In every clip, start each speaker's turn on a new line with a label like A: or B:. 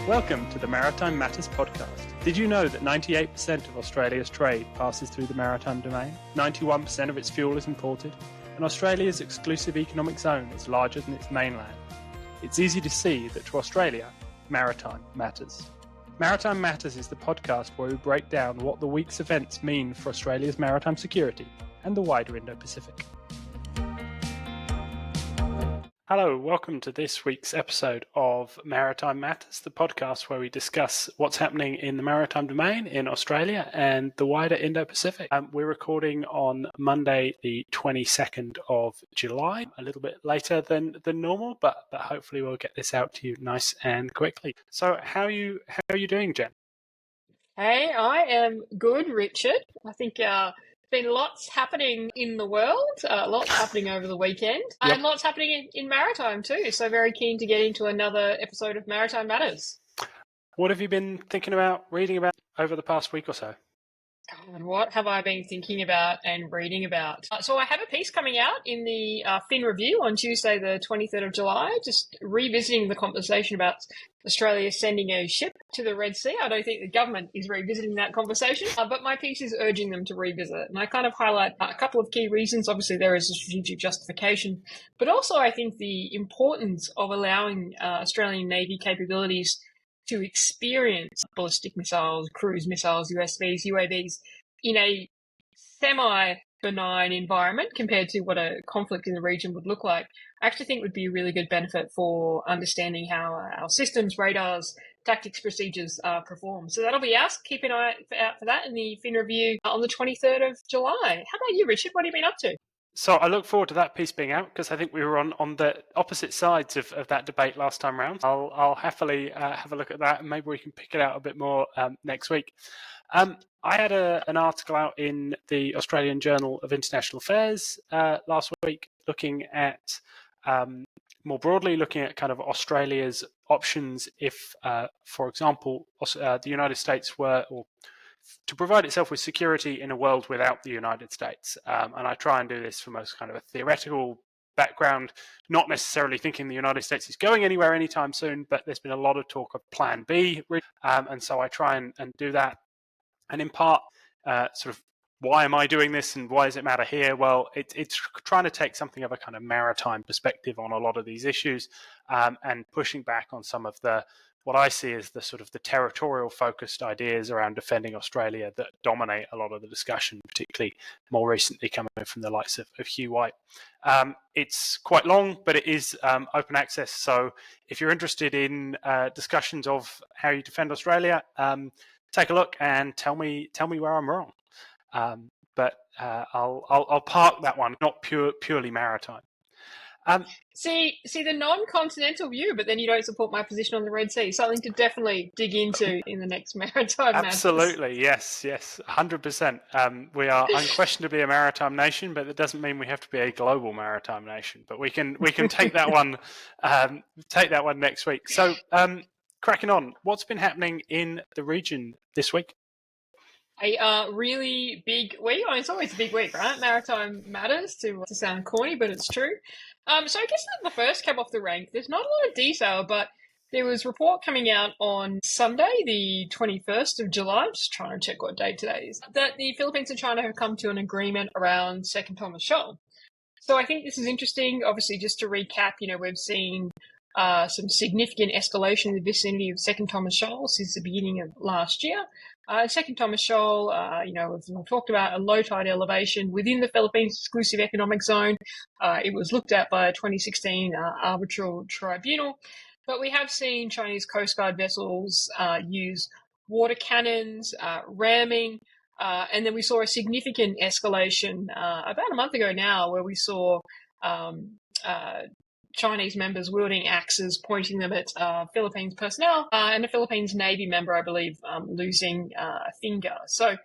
A: Welcome to the Maritime Matters podcast. Did you know that 98% of Australia's trade passes through the maritime domain? 91% of its fuel is imported, and Australia's exclusive economic zone is larger than its mainland. It's easy to see that to Australia, maritime matters. Maritime Matters is the podcast where we break down what the week's events mean for Australia's maritime security and the wider Indo-Pacific. Hello, welcome to this week's episode of Maritime Matters, the podcast where we discuss what's happening in the maritime domain in Australia and the wider Indo-Pacific. We're recording on Monday, the 22nd of July, a little bit later than normal, but hopefully we'll get this out to you nice and quickly. So how are you doing, Jen?
B: Hey, I am good, Richard. I think been lots happening in the world, lots happening over the weekend, and lots happening in maritime too. So very keen to get into another episode of Maritime Matters.
A: What have you been thinking about, reading about over the past week or so?
B: And what have I been thinking about and reading about? So I have a piece coming out in the Fin Review on Tuesday, the 23rd of July, just revisiting the conversation about Australia sending a ship to the Red Sea. I don't think the government is revisiting that conversation, but my piece is urging them to revisit. And I kind of highlight a couple of key reasons. Obviously, there is a strategic justification, but also I think the importance of allowing Australian Navy capabilities to experience ballistic missiles, cruise missiles, UAVs in a semi-benign environment compared to what a conflict in the region would look like, I actually think would be a really good benefit for understanding how our systems, radars, tactics, procedures perform. So that'll be us. Keep an eye out for that in the Fin Review on the 23rd of July. How about you, Richard? What have you been up to?
A: So I look forward to that piece being out because I think we were on the opposite sides of that debate last time round. I'll happily have a look at that and maybe we can pick it out a bit more next week. I had an article out in the Australian Journal of International Affairs last week looking at, more broadly, looking at kind of Australia's options if, for example, the United States were, or to provide itself with security in a world without the United States. And I try and do this from a kind of a theoretical background, not necessarily thinking the United States is going anywhere anytime soon, but there's been a lot of talk of Plan B. And so I try and do that. And in part, sort of, why am I doing this and why does it matter here? Well, it's trying to take something of a kind of maritime perspective on a lot of these issues and pushing back on some of what I see as the sort of the territorial focused ideas around defending Australia that dominate a lot of the discussion, particularly more recently coming from the likes of Hugh White. It's quite long, but it is open access. So if you're interested in discussions of how you defend Australia, take a look and tell me where I'm wrong. But I'll park that one, not purely maritime.
B: See the non-continental view, but then you don't support my position on the Red Sea. Something to definitely dig into in the next Maritime Matters.
A: Absolutely, yes, 100%. We are unquestionably a maritime nation, but that doesn't mean we have to be a global maritime nation. But we can take that one, next week. So, cracking on, what's been happening in the region this week?
B: A really big week. I mean, it's always a big week, right? Maritime Matters, to sound corny, but it's true. So I guess the first cab off the rank, there's not a lot of detail, but there was a report coming out on Sunday, the 21st of July. I'm just trying to check what date today is, that the Philippines and China have come to an agreement around Second Thomas Shoal. So I think this is interesting. Obviously, just to recap, we've seen some significant escalation in the vicinity of Second Thomas Shoal since the beginning of last year. Second Thomas Shoal, we've talked about a low tide elevation within the Philippines exclusive economic zone. It was looked at by a 2016 arbitral tribunal, but we have seen Chinese Coast Guard vessels use water cannons, ramming, and then we saw a significant escalation about a month ago now where we saw Chinese members wielding axes, pointing them at Philippines personnel, and a Philippines Navy member, I believe, losing a finger. So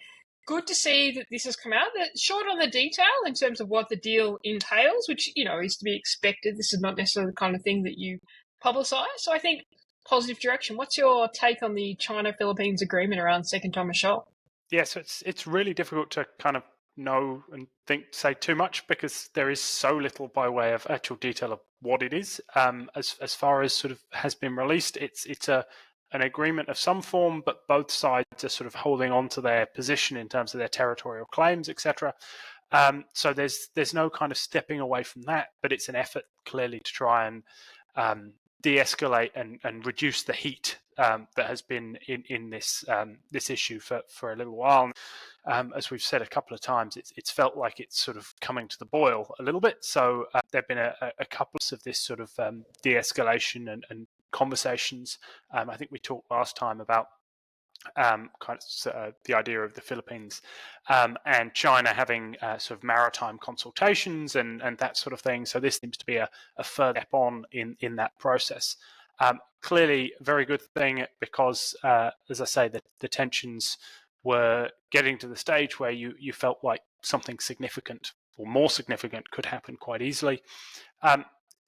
B: good to see that this has come out. That's short on the detail in terms of what the deal entails, which, is to be expected. This is not necessarily the kind of thing that you publicise. So I think positive direction. What's your take on the China-Philippines agreement around Second Thomas Shoal?
A: Yeah, so it's really difficult to kind of know and say too much because there is so little by way of actual detail of what it is. As far as sort of has been released, it's a an agreement of some form, but both sides are sort of holding on to their position in terms of their territorial claims, etc. So there's no kind of stepping away from that, but it's an effort clearly to try and de-escalate and reduce the heat that has been in this issue for a little while. As we've said a couple of times, it's felt like it's sort of coming to the boil a little bit. So there have been a couple of this sort of de-escalation and conversations. I think we talked last time about the idea of the Philippines and China having sort of maritime consultations and that sort of thing. So this seems to be a further step on in that process. Clearly, a very good thing because, as I say, the tensions were getting to the stage where you felt like something significant or more significant could happen quite easily.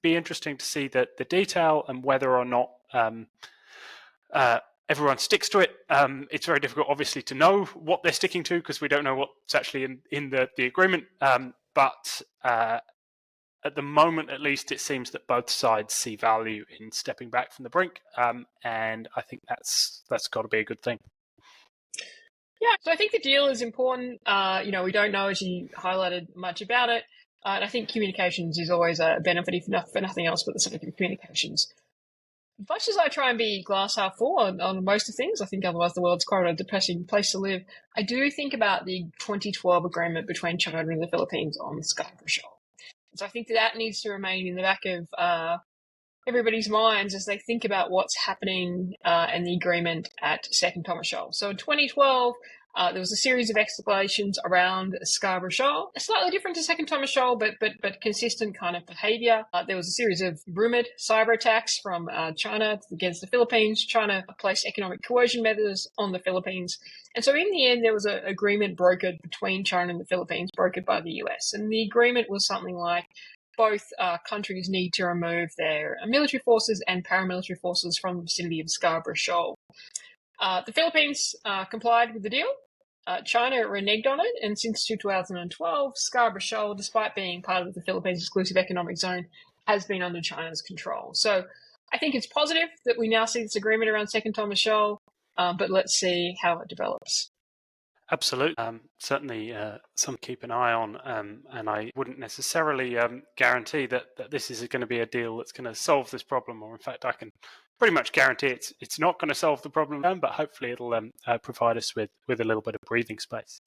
A: Be interesting to see the detail and whether or not everyone sticks to it. It's very difficult, obviously, to know what they're sticking to because we don't know what's actually in the agreement. But at the moment, at least, it seems that both sides see value in stepping back from the brink, and I think that's got to be a good thing.
B: Yeah, so I think the deal is important. We don't know, as you highlighted, much about it. And I think communications is always a benefit, if not for nothing else but the sake of communications. As much as I try and be glass half full on most of things, I think otherwise the world's quite a depressing place to live. I do think about the 2012 agreement between China and the Philippines on the Scarborough Shoal. So I think that needs to remain in the back of everybody's minds as they think about what's happening and the agreement at Second Thomas Shoal. So in 2012, there was a series of explorations around Scarborough Shoal, slightly different to Second Thomas Shoal, but consistent kind of behaviour. There was a series of rumoured cyber attacks from China against the Philippines. China placed economic coercion measures on the Philippines. And so in the end, there was an agreement brokered between China and the Philippines, brokered by the US. And the agreement was something like both countries need to remove their military forces and paramilitary forces from the vicinity of Scarborough Shoal. The Philippines complied with the deal. China reneged on it, and since 2012, Scarborough Shoal, despite being part of the Philippines' exclusive economic zone, has been under China's control. So I think it's positive that we now see this agreement around Second Thomas Shoal, but let's see how it develops.
A: Absolutely. Certainly something to keep an eye on, and I wouldn't necessarily guarantee that this is going to be a deal that's going to solve this problem, or in fact I can pretty much guarantee it's not going to solve the problem, but hopefully it'll provide us with a little bit of breathing space.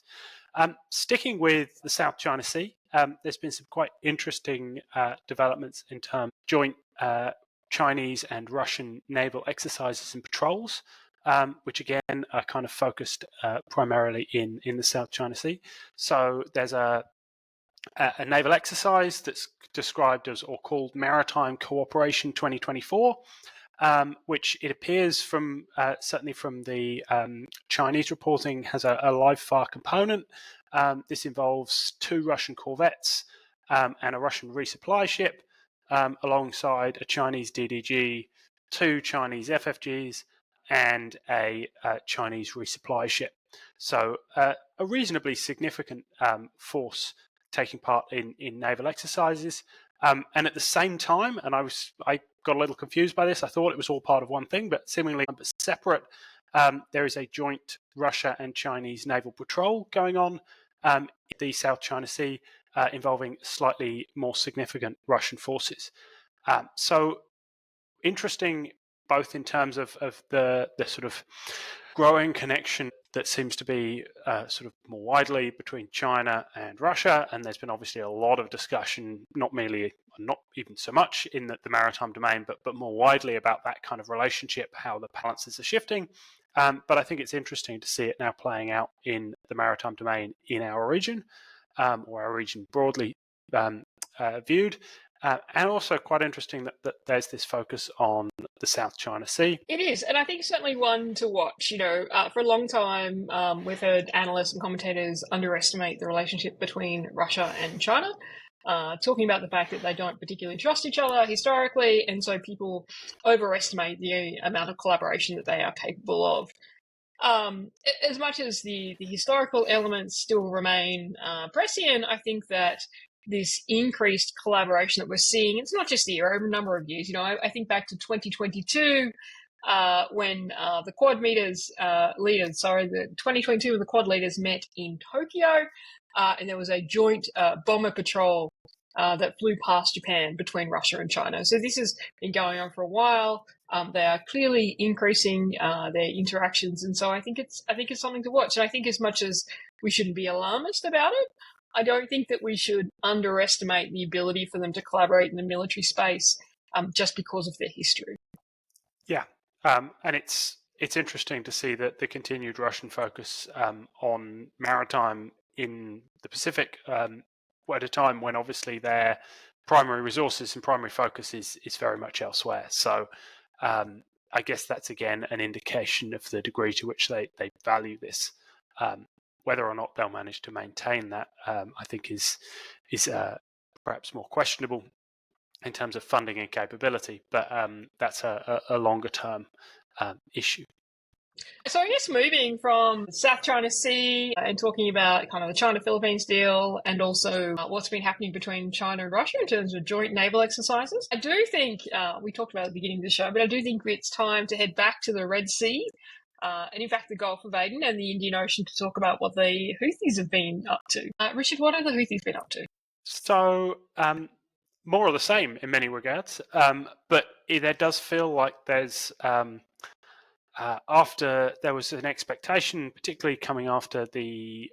A: Sticking with the South China Sea, there's been some quite interesting developments in terms of joint Chinese and Russian naval exercises and patrols, which again are kind of focused primarily in the South China Sea. So there's a naval exercise that's described as or called Maritime Cooperation 2024, which it appears from certainly from the Chinese reporting has a live fire component. This involves 2 Russian corvettes and a Russian resupply ship alongside a Chinese DDG, 2 Chinese FFGs, and a Chinese resupply ship. So a reasonably significant force taking part in naval exercises. And at the same time, and I got a little confused by this, I thought it was all part of one thing, but seemingly separate, there is a joint Russia and Chinese naval patrol going on in the South China Sea involving slightly more significant Russian forces. So interesting both in terms of the sort of growing connection that seems to be sort of more widely between China and Russia, and there's been obviously a lot of discussion, not even so much in the maritime domain, but more widely about that kind of relationship, how the balances are shifting. But I think it's interesting to see it now playing out in the maritime domain in our region, or our region broadly viewed. And also quite interesting that there's this focus on the South China Sea.
B: It is, and I think certainly one to watch. For a long time, we've heard analysts and commentators underestimate the relationship between Russia and China, talking about the fact that they don't particularly trust each other historically, and so people overestimate the amount of collaboration that they are capable of. As much as the historical elements still remain prescient, I think that this increased collaboration that we're seeing, it's not just the year, over a number of years. I think back to 2022, when the Quad leaders, the 2022 the Quad leaders met in Tokyo, and there was a joint bomber patrol that flew past Japan between Russia and China. So this has been going on for a while. They are clearly increasing their interactions, and so I think it's something to watch. And I think as much as we shouldn't be alarmist about it, I don't think that we should underestimate the ability for them to collaborate in the military space just because of their history.
A: Yeah, and it's interesting to see that the continued Russian focus on maritime in the Pacific at a time when obviously their primary resources and primary focus is very much elsewhere. So I guess that's again an indication of the degree to which they value this. Whether or not they'll manage to maintain that, I think is perhaps more questionable in terms of funding and capability, but that's a longer term issue.
B: So I guess moving from South China Sea and talking about kind of the China-Philippines deal and also what's been happening between China and Russia in terms of joint naval exercises, I do think, we talked about at the beginning of the show, but I do think it's time to head back to the Red Sea and in fact the Gulf of Aden and the Indian Ocean to talk about what the Houthis have been up to. Richard, what have the Houthis been up to?
A: So more of the same in many regards, but there does feel like there's after there was an expectation, particularly coming after the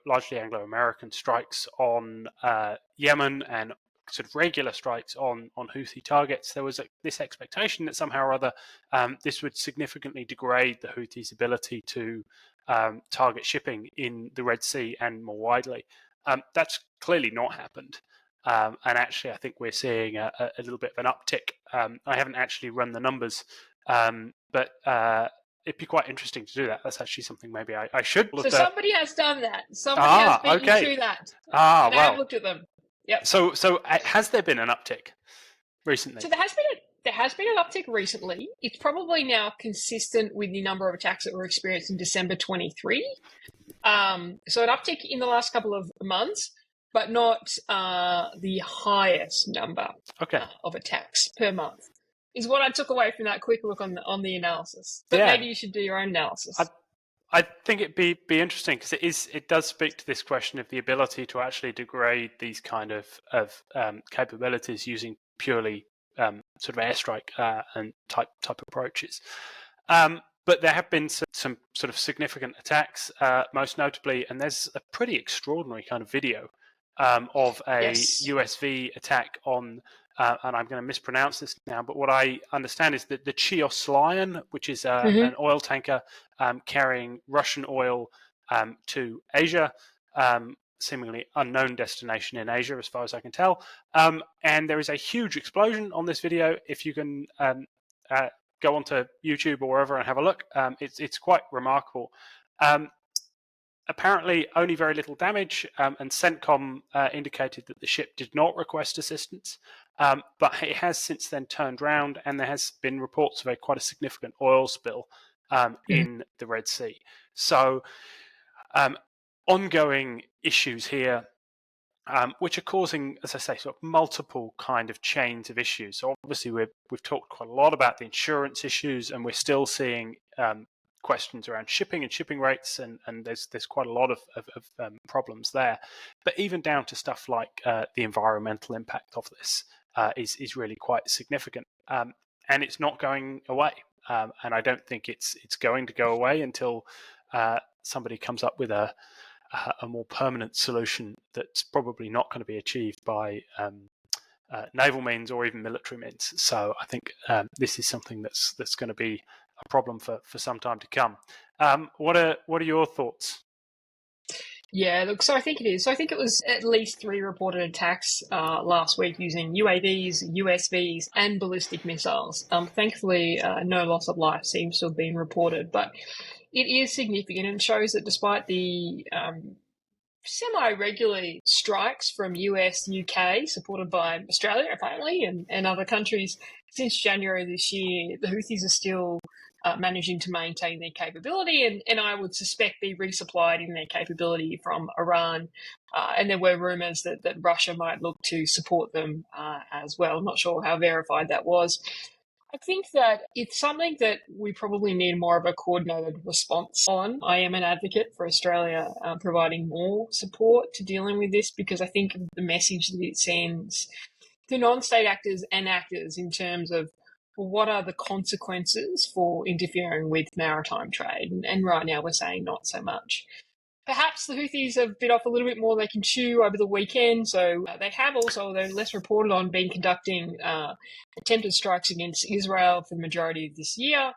A: largely Anglo-American strikes on Yemen and sort of regular strikes on Houthi targets, there was this expectation that somehow or other this would significantly degrade the Houthis' ability to target shipping in the Red Sea and more widely. That's clearly not happened. And actually, I think we're seeing a little bit of an uptick. I haven't actually run the numbers, but it'd be quite interesting to do that. That's actually something maybe I should.
B: So somebody has done that. Somebody has beaten you to that. And I have looked at them. Yep.
A: So has there been an uptick recently?
B: So there has been an uptick recently. It's probably now consistent with the number of attacks that were experienced in December 23. So an uptick in the last couple of months, but not the highest number of attacks per month, is what I took away from that quick look on the analysis. But maybe you should do your own analysis.
A: I think it'd be interesting because it does speak to this question of the ability to actually degrade these kind of capabilities using purely sort of airstrike and type approaches. But there have been some sort of significant attacks, most notably, and there's a pretty extraordinary kind of video of a USV attack on, and I'm going to mispronounce this now, but what I understand is that the Chios Lion, which is an oil tanker carrying Russian oil to Asia, seemingly unknown destination in Asia as far as I can tell. And there is a huge explosion on this video. If you can go onto YouTube or wherever and have a look, it's quite remarkable. Apparently only very little damage, and CENTCOM indicated that the ship did not request assistance, but it has since then turned round, and there has been reports of quite a significant oil spill in the Red Sea. So ongoing issues here, which are causing, as I say, sort of multiple kind of chains of issues. So obviously we've talked quite a lot about the insurance issues, and we're still seeing questions around shipping and shipping rates, and there's quite a lot of problems there. But even down to stuff like the environmental impact of this is really quite significant, and it's not going away. And I don't think it's going to go away until somebody comes up with a more permanent solution that's probably not going to be achieved by naval means or even military means. So I think this is something that's going to be a problem for some time to come. What are your thoughts?
B: Yeah, look, so I think it is. So I think it was at least 3 reported attacks last week using UAVs, USVs, and ballistic missiles. Thankfully, no loss of life seems to have been reported, but it is significant and shows that despite the semi-regular strikes from US, UK, supported by Australia apparently, and other countries since January this year, the Houthis are still managing to maintain their capability and I would suspect be resupplied in their capability from Iran. And there were rumours that Russia might look to support them as well. I'm not sure how verified that was. I think that it's something that we probably need more of a coordinated response on. I am an advocate for Australia providing more support to dealing with this, because I think the message that it sends to non-state actors and actors in terms of what are the consequences for interfering with maritime trade. And right now we're saying not so much. Perhaps the Houthis have bit off a little bit more they can chew over the weekend. So they have also, although less reported on, been conducting attempted strikes against Israel for the majority of this year.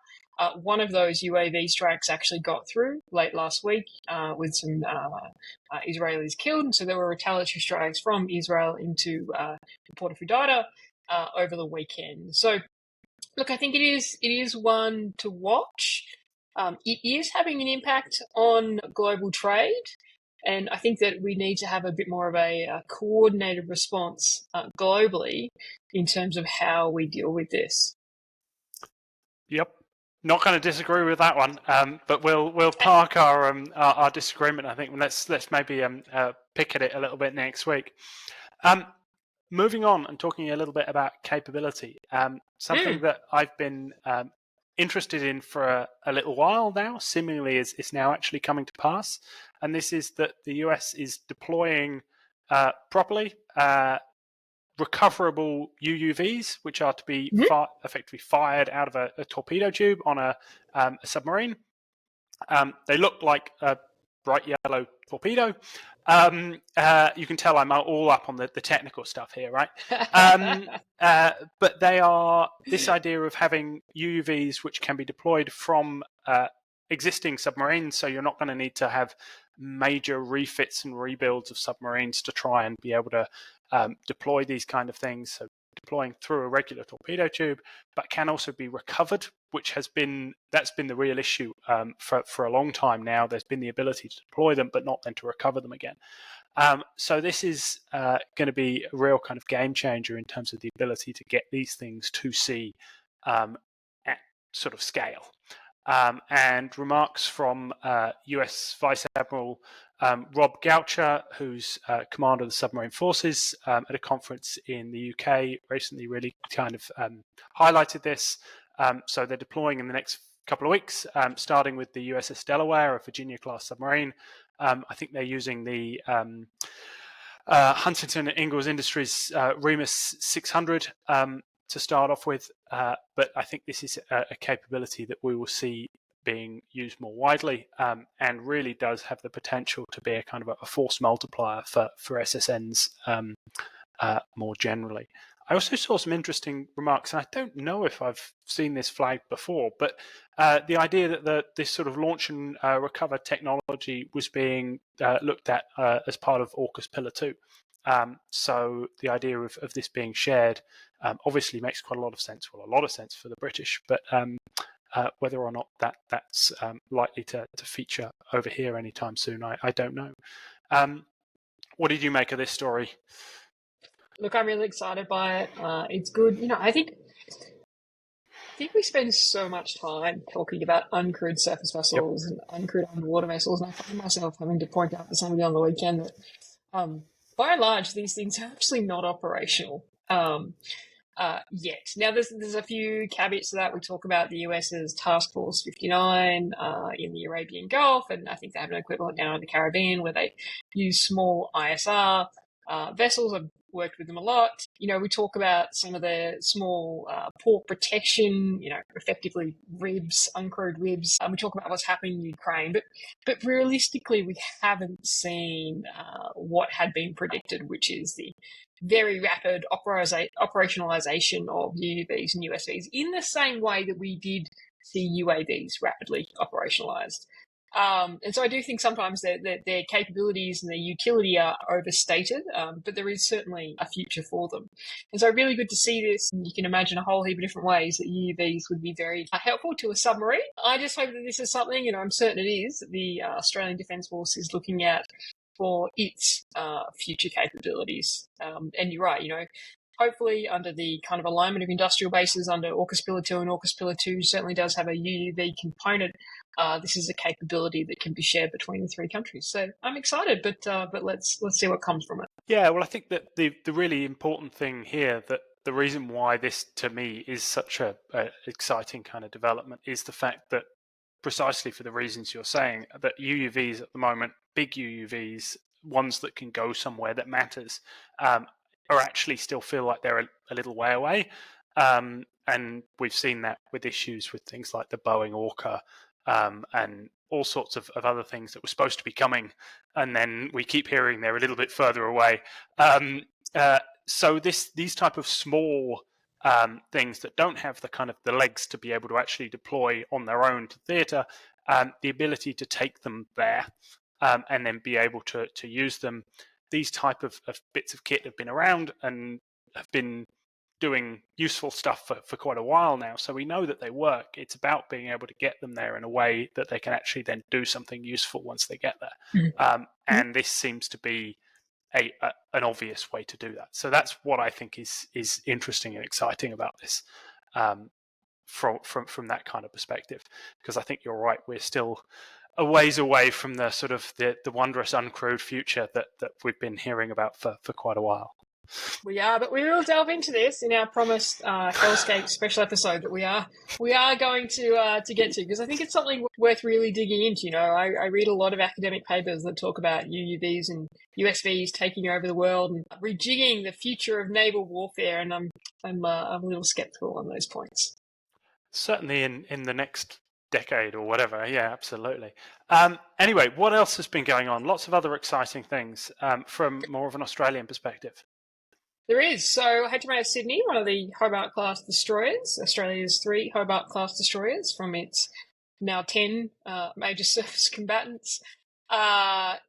B: One of those UAV strikes actually got through late last week with some Israelis killed. And so there were retaliatory strikes from Israel into the port of Hudaydah over the weekend. So look, I think it is one to watch. It is having an impact on global trade, and I think that we need to have a bit more of a coordinated response globally in terms of how we deal with this.
A: Yep, not going to disagree with that one, but we'll park our disagreement. I think let's maybe pick at it a little bit next week. Moving on and talking a little bit about capability, something that I've been interested in for a little while now, seemingly is now actually coming to pass, and this is that the US is deploying properly recoverable UUVs, which are to be effectively fired out of a torpedo tube on a submarine. They look like a bright yellow torpedo. You can tell I'm all up on the technical stuff here, right? But they are this idea of having UUVs which can be deployed from existing submarines, so you're not going to need to have major refits and rebuilds of submarines to try and be able to deploy these kind of things. So deploying through a regular torpedo tube, but can also be recovered, that's been the real issue for a long time now. There's been the ability to deploy them, but not then to recover them again. So this is going to be a real kind of game changer in terms of the ability to get these things to sea at sort of scale. And remarks from US Vice Admiral Rob Goucher, who's commander of the submarine forces, at a conference in the UK recently, really kind of highlighted this. So they're deploying in the next couple of weeks, starting with the USS Delaware, a Virginia-class submarine. I think they're using the Huntington Ingalls Industries Remus 600 to start off with, but I think this is a capability that we will see being used more widely, and really does have the potential to be a kind of a force multiplier for SSNs more generally. I also saw some interesting remarks, and I don't know if I've seen this flagged before, but the idea that this sort of launch and recover technology was being looked at as part of AUKUS Pillar 2. So the idea of this being shared obviously makes quite a lot of sense for the British, but whether or not that's likely to feature over here anytime soon, I don't know. What did you make of this story?
B: Look, I'm really excited by it. It's good. I think we spend so much time talking about uncrewed surface vessels and uncrewed underwater vessels, and I find myself having to point out to somebody on the weekend that, by and large, these things are actually not operational yet. Now, there's a few caveats to that. We talk about the US's Task Force 59 in the Arabian Gulf, and I think they have an equivalent down in the Caribbean where they use small ISR vessels. I've worked with them a lot. We talk about some of the small port protection, effectively ribs, uncrewed ribs. We talk about what's happening in Ukraine, but realistically, we haven't seen what had been predicted, which is the very rapid operationalization of UUVs and USVs in the same way that we did see UAVs rapidly operationalized. And so I do think sometimes their capabilities and their utility are overstated, but there is certainly a future for them. And so really good to see this. You can imagine a whole heap of different ways that UUVs would be very helpful to a submarine. I just hope that this is something, I'm certain it is, the Australian Defence Force is looking at for its future capabilities. And you're right, hopefully under the kind of alignment of industrial bases under AUKUS Pillar 2, and AUKUS Pillar 2 certainly does have a UUV component. This is a capability that can be shared between the three countries. So I'm excited, but let's see what comes from it.
A: Yeah, well, I think that the really important thing here that the reason why this, to me, is such a exciting kind of development is the fact that, precisely for the reasons you're saying, that UUVs at the moment, big UUVs, ones that can go somewhere that matters, are actually still feel like they're a little way away. And we've seen that with issues with things like the Boeing Orca, and all sorts of other things that were supposed to be coming, and then we keep hearing they're a little bit further away. So these type of small things that don't have the kind of the legs to be able to actually deploy on their own to theatre, the ability to take them there, and then be able to use them. These type of bits of kit have been around and have been doing useful stuff for quite a while now. So we know that they work. It's about being able to get them there in a way that they can actually then do something useful once they get there. And this seems to be an obvious way to do that. So that's what I think is interesting and exciting about this, from that kind of perspective. Because I think you're right, we're still a ways away from the sort of the wondrous uncrewed future that we've been hearing about for quite a while.
B: We are, but we will delve into this in our promised Hellscape special episode that we are going to get to, because I think it's something worth really digging into. You know, I read a lot of academic papers that talk about UUVs and USVs taking over the world and rejigging the future of naval warfare, and I'm a little skeptical on those points.
A: Certainly in the next decade or whatever, yeah, absolutely. Anyway, what else has been going on? Lots of other exciting things from more of an Australian perspective.
B: There is. So HMAS Sydney, one of the Hobart-class destroyers, Australia's 3 Hobart-class destroyers from its now 10 major surface combatants,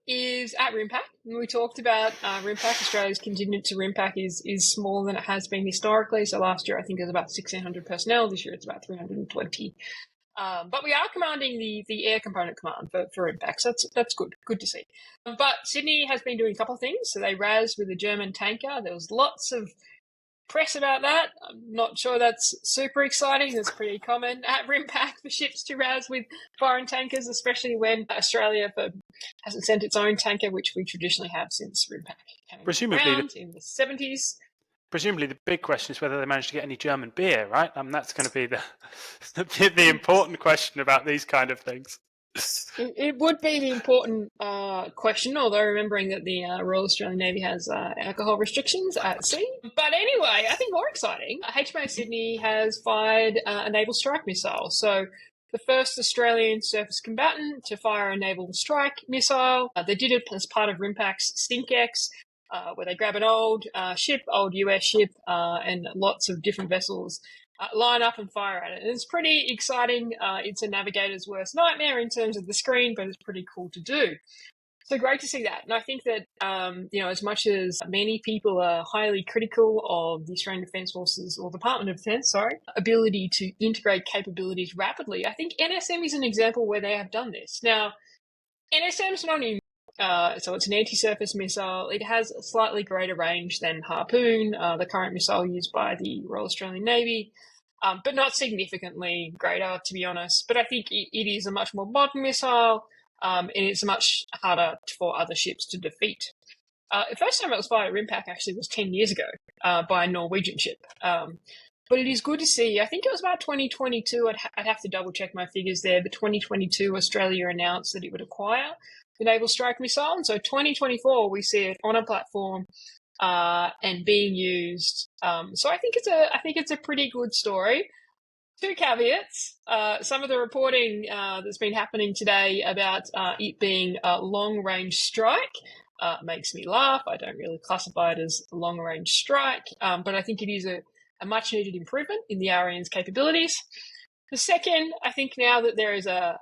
B: is at RIMPAC. And we talked about RIMPAC. Australia's contingent to RIMPAC is smaller than it has been historically. So last year, I think it was about 1,600 personnel. This year, it's about 320. But we are commanding the air component command for RIMPAC, so that's good to see. But Sydney has been doing a couple of things. So they razed with a German tanker. There was lots of press about that. I'm not sure that's super exciting. That's pretty common at RIMPAC for ships to razz with foreign tankers, especially when Australia hasn't sent its own tanker, which we traditionally have since RIMPAC came around in the 70s.
A: Presumably, the big question is whether they managed to get any German beer, right? That's going to be the important question about these kind of things.
B: It would be the important question, although remembering that the Royal Australian Navy has alcohol restrictions at sea. But anyway, I think more exciting, HMAS Sydney has fired a naval strike missile. So the first Australian surface combatant to fire a naval strike missile. They did it as part of RIMPAC's StinkX, where they grab an old US ship, and lots of different vessels line up and fire at it. And it's pretty exciting. It's a navigator's worst nightmare in terms of the screen, but it's pretty cool to do. So great to see that. And I think that, as much as many people are highly critical of the Australian Defence Forces, or Department of Defence, ability to integrate capabilities rapidly, I think NSM is an example where they have done this. Now, NSM's not new. So it's an anti-surface missile. It has a slightly greater range than Harpoon, the current missile used by the Royal Australian Navy, but not significantly greater, to be honest. But I think it is a much more modern missile, and it's much harder for other ships to defeat. The first time it was fired at RIMPAC actually was 10 years ago by a Norwegian ship. But it is good to see. I think it was about 2022. I'd have to double check my figures there. But 2022, Australia announced that it would acquire the Naval Strike Missile. And so 2024, we see it on a platform and being used. So I think it's a pretty good story. 2 caveats. Some of the reporting that's been happening today about it being a long-range strike makes me laugh. I don't really classify it as a long-range strike, but I think it is a much-needed improvement in the RAN's capabilities. The second, I think now that there is a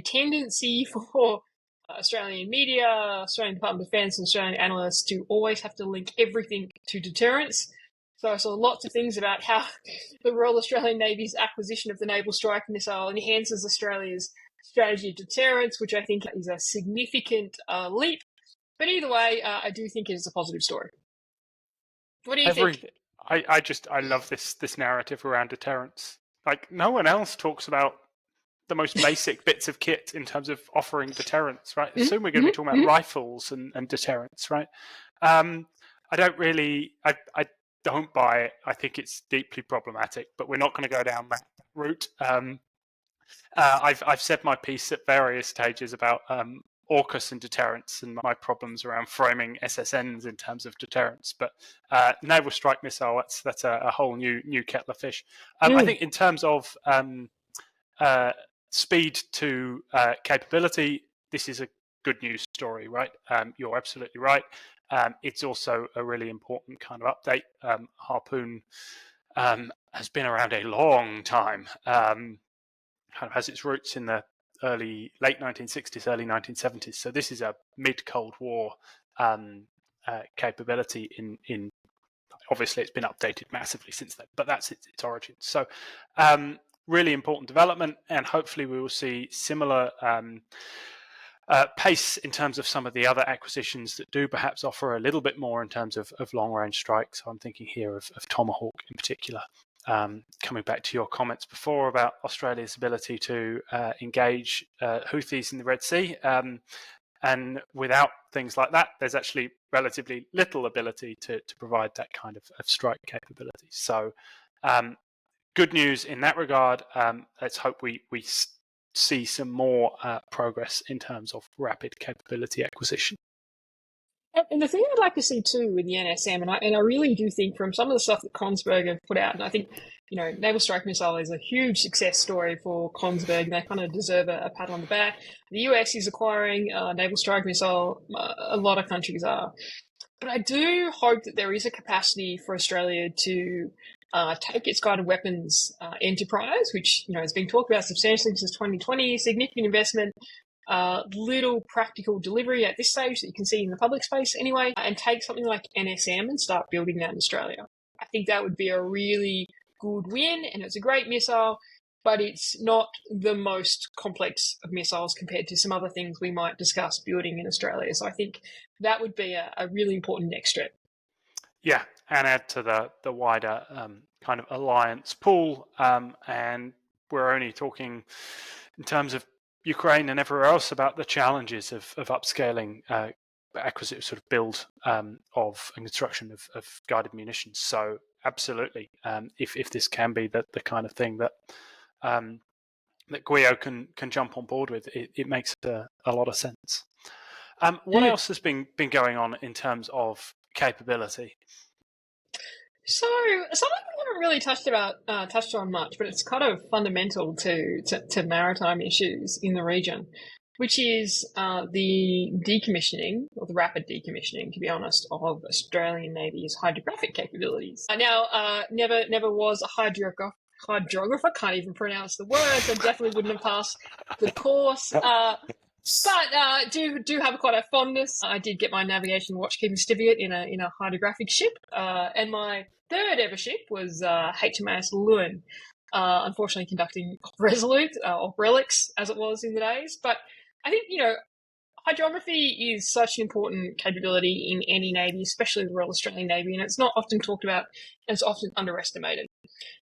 B: tendency for Australian media, Australian Department of Defence and Australian analysts to always have to link everything to deterrence. So I saw lots of things about how the Royal Australian Navy's acquisition of the Naval Strike Missile enhances Australia's strategy of deterrence, which I think is a significant leap. But either way, I do think it is a positive story. What do you think?
A: I love this narrative around deterrence. Like, no one else talks about the most basic bits of kit in terms of offering deterrence, right? Soon we're going to be talking about rifles and deterrence, right? I don't buy it. I think it's deeply problematic, but we're not going to go down that route. I've said my piece at various stages about AUKUS and deterrence and my problems around framing SSNs in terms of deterrence. But naval strike missile, that's a whole new kettle of fish. I think in terms of speed to capability, this is a good news story, right? You're absolutely right. It's also a really important kind of update. Harpoon has been around a long time. Kind of has its roots in the late 1960s, early 1970s. So this is a mid-Cold War capability. In obviously it's been updated massively since then, but that's its origins. So really important development, and hopefully we will see similar pace in terms of some of the other acquisitions that do perhaps offer a little bit more in terms of long-range strikes. So I'm thinking here of Tomahawk in particular. Coming back to your comments before about Australia's ability to engage Houthis in the Red Sea, and without things like that, there's actually relatively little ability to provide that kind of strike capability. So good news in that regard. Let's hope we see some more progress in terms of rapid capability acquisition.
B: And the thing I'd like to see too with the NSM, and I really do think from some of the stuff that Kongsberg have put out, and I think, Naval Strike Missile is a huge success story for Kongsberg. They kind of deserve a pat on the back. The US is acquiring Naval Strike Missile. A lot of countries are. But I do hope that there is a capacity for Australia to take its guided weapons enterprise, which has been talked about substantially since 2020, significant investment, little practical delivery at this stage that you can see in the public space anyway, and take something like NSM and start building that in Australia. I think that would be a really good win, and it's a great missile, but it's not the most complex of missiles compared to some other things we might discuss building in Australia. So I think that would be a really important next step.
A: Yeah, and add to the wider kind of alliance pool, and we're only talking in terms of Ukraine and everywhere else about the challenges of upscaling acquisitive sort of build of and construction of guided munitions. So absolutely, if this can be the kind of thing that that GUIO can jump on board with, it makes a lot of sense. What else has been going on in terms of capability?
B: So something we haven't really touched on much, but it's kind of fundamental to maritime issues in the region, which is the decommissioning, or the rapid decommissioning, to be honest, of Australian Navy's hydrographic capabilities. Never was a hydrographer, can't even pronounce the words. I definitely wouldn't have passed the course. But do have quite a fondness. I did get my navigation watchkeeping certificate in a hydrographic ship, and my third ever ship was HMAS Lewin, unfortunately conducting Resolute, or Relics as it was in the days. But I think, hydrography is such an important capability in any Navy, especially the Royal Australian Navy, and it's not often talked about, and it's often underestimated.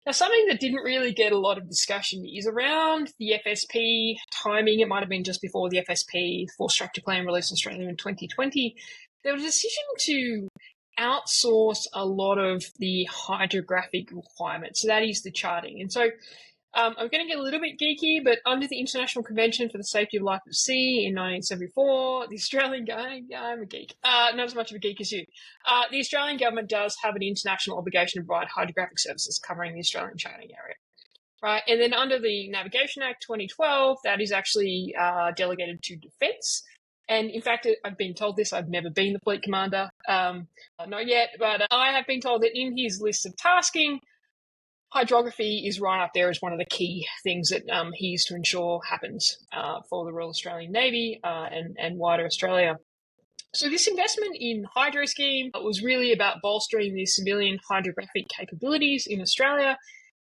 B: Now, something that didn't really get a lot of discussion is around the FSP timing. It might have been just before the FSP, Force Structure Plan, released in Australia in 2020. There was a decision to outsource a lot of the hydrographic requirements. So that is the charting. And so I'm going to get a little bit geeky, but under the International Convention for the Safety of Life at Sea in 1974, the Australian government, I'm a geek, not as much of a geek as you, the Australian government does have an international obligation to provide hydrographic services covering the Australian charting area. Right, and then under the Navigation Act 2012, that is actually delegated to Defence. And in fact, I've been told this, I've never been the fleet commander, not yet, but I have been told that in his list of tasking, hydrography is right up there as one of the key things that he is to ensure happens for the Royal Australian Navy and wider Australia. So this investment in Hydro Scheme was really about bolstering the civilian hydrographic capabilities in Australia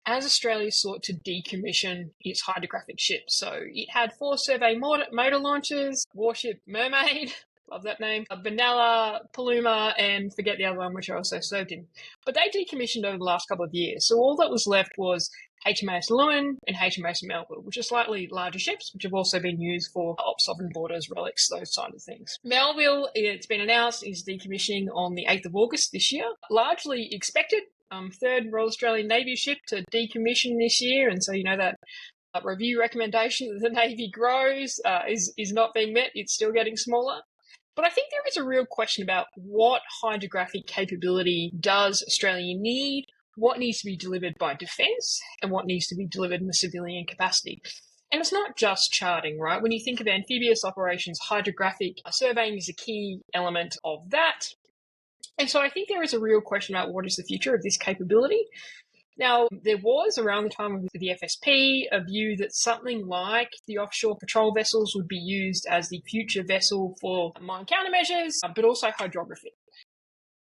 B: as Australia sought to decommission its hydrographic ships. So it had 4 survey motor launchers, warship Mermaid, love that name, Benalla, Paluma, and forget the other one, which I also served in. But they decommissioned over the last couple of years. So all that was left was HMAS Lewin and HMAS Melville, which are slightly larger ships, which have also been used for ops sovereign borders, relics, those kind of things. Melville, it's been announced, is decommissioning on the 8th of August this year. Largely expected. Third Royal Australian Navy ship to decommission this year, and so that review recommendation that the Navy grows is not being met. It's still getting smaller. But I think there is a real question about what hydrographic capability does Australia need, what needs to be delivered by defence, and what needs to be delivered in the civilian capacity. And it's not just charting, right? When you think of amphibious operations, hydrographic surveying is a key element of that. And so I think there is a real question about what is the future of this capability. Now, there was, around the time of the FSP, a view that something like the offshore patrol vessels would be used as the future vessel for mine countermeasures, but also hydrography.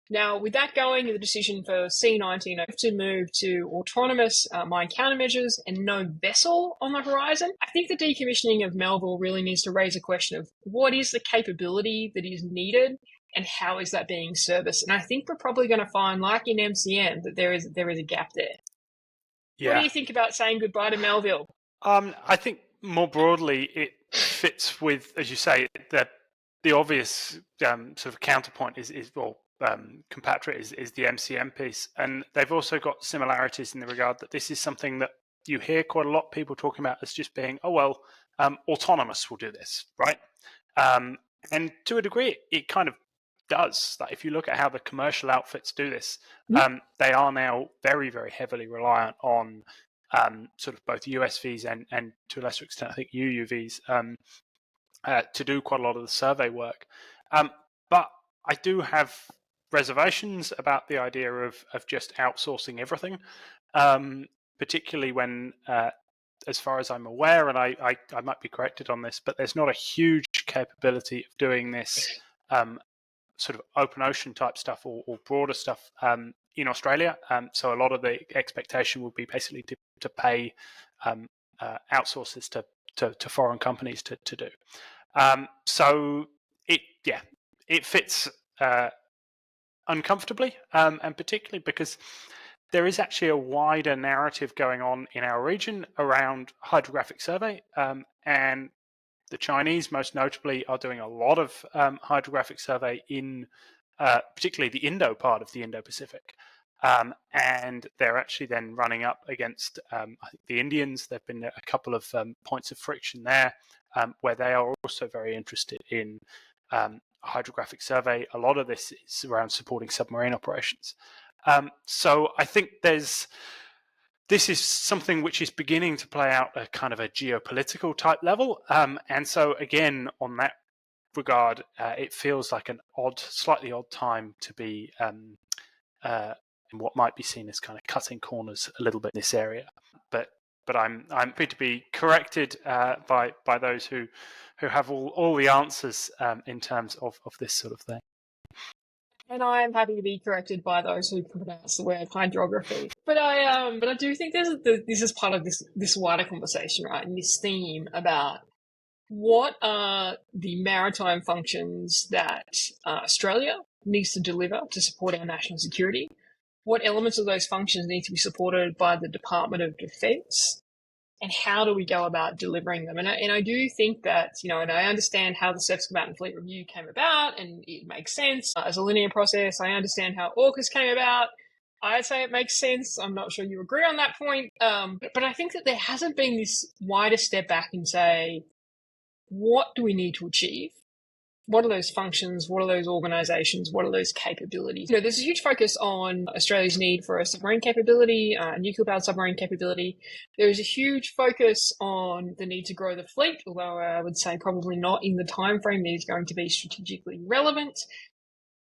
B: Now, with that going, the decision for C-19 to move to autonomous mine countermeasures and no vessel on the horizon, I think the decommissioning of Melville really needs to raise a question of what is the capability that is needed and how is that being serviced? And I think we're probably going to find, like in MCM, that there is a gap there. Yeah. What do you think about saying goodbye to Melville?
A: I think more broadly, it fits with, as you say, the obvious sort of counterpoint is compatriot is the MCM piece, and they've also got similarities in the regard that this is something that you hear quite a lot people talking about as just being, autonomous will do this, right? And to a degree, it kind of does. Like if you look at how the commercial outfits do this, they are now very, very heavily reliant on sort of both USVs and to a lesser extent, I think UUVs to do quite a lot of the survey work. But I do have reservations about the idea of just outsourcing everything, particularly when, as far as I'm aware, and I might be corrected on this, but there's not a huge capability of doing this sort of open ocean type stuff or broader stuff in Australia. So a lot of the expectation would be basically to pay outsources to foreign companies to do. So it fits uncomfortably, and particularly because there is actually a wider narrative going on in our region around hydrographic survey, and the Chinese, most notably, are doing a lot of hydrographic survey in particularly the Indo part of the Indo-Pacific. And they're actually then running up against I think the Indians. There have been a couple of points of friction there where they are also very interested in hydrographic survey. A lot of this is around supporting submarine operations. So I think this is something which is beginning to play out at kind of a geopolitical type level. And so again, on that regard, it feels like an slightly odd time to be in what might be seen as kind of cutting corners a little bit in this area. But I'm happy to be corrected by those who have all the answers in terms of this sort of thing.
B: And I am happy to be corrected by those who pronounce the word hydrography. But I do think this is part of this wider conversation, right? And this theme about what are the maritime functions that Australia needs to deliver to support our national security? What elements of those functions need to be supported by the Department of Defence? And how do we go about delivering them? And I do think that, and I understand how the Surface Combatant Fleet Review came about, and it makes sense as a linear process. I understand how AUKUS came about. I say it makes sense. I'm not sure you agree on that point. But I think that there hasn't been this wider step back and say, what do we need to achieve? What are those functions? What are those organisations? What are those capabilities? There's a huge focus on Australia's need for a submarine capability, nuclear-powered submarine capability. There is a huge focus on the need to grow the fleet, although I would say probably not in the time frame that is going to be strategically relevant.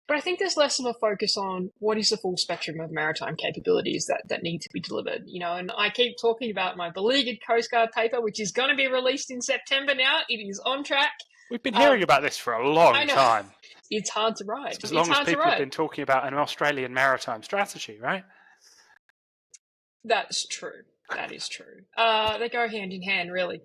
B: But I think there's less of a focus on what is the full spectrum of maritime capabilities that need to be delivered. And I keep talking about my beleaguered Coast Guard paper, which is going to be released in September now. It is on track.
A: We've been hearing about this for a long time.
B: It's hard to write.
A: As long as people have been talking about an Australian maritime strategy, right?
B: That's true. That is true. They go hand in hand, really.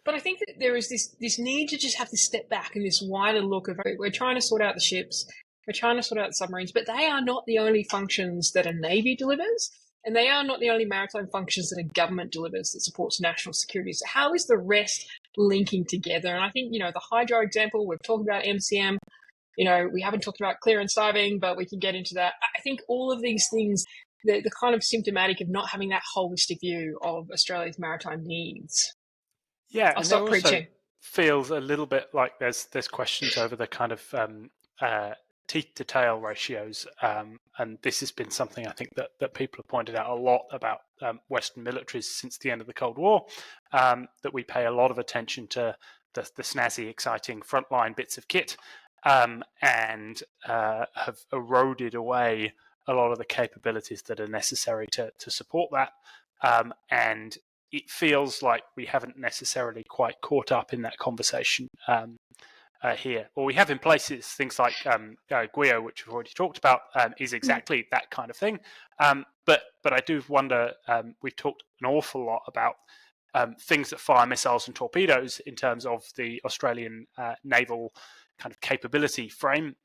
B: But I think that there is this need to just have to step back and this wider look of, we're trying to sort out the ships, we're trying to sort out the submarines, but they are not the only functions that a Navy delivers, and they are not the only maritime functions that a government delivers that supports national security. So how is the rest linking together? And I think, the Hydro example, we've talked about MCM, we haven't talked about clearance diving, but we can get into that. I think all of these things, they're kind of symptomatic of not having that holistic view of Australia's maritime needs.
A: Yeah,
B: I'll
A: and
B: stop
A: there also
B: preaching.
A: feels a little bit like there's questions over the kind of teeth to tail ratios, and this has been something I think that people have pointed out a lot about Western militaries since the end of the Cold War, that we pay a lot of attention to the snazzy, exciting frontline bits of kit, and have eroded away a lot of the capabilities that are necessary to support that, and it feels like we haven't necessarily quite caught up in that conversation here. Well, we have in places things like GUIO, which we've already talked about, is exactly that kind of thing. But I do wonder, we've talked an awful lot about things that fire missiles and torpedoes in terms of the Australian naval kind of capability frame.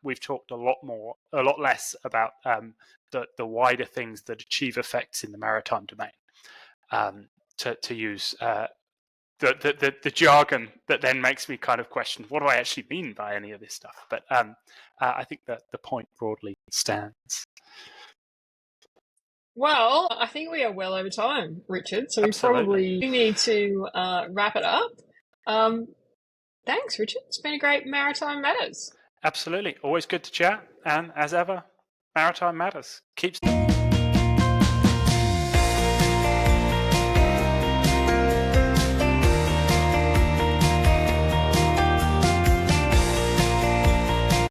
A: We've talked a lot less about the wider things that achieve effects in the maritime domain. To use the jargon that then makes me kind of question, what do I actually mean by any of this stuff? But I think that the point broadly stands.
B: Well, I think we are well over time, Richard, so
A: Absolutely.
B: we probably need to wrap it up. Thanks, Richard. It's been a great Maritime Matters.
A: Absolutely. Always good to chat. And as ever, Maritime Matters. Keep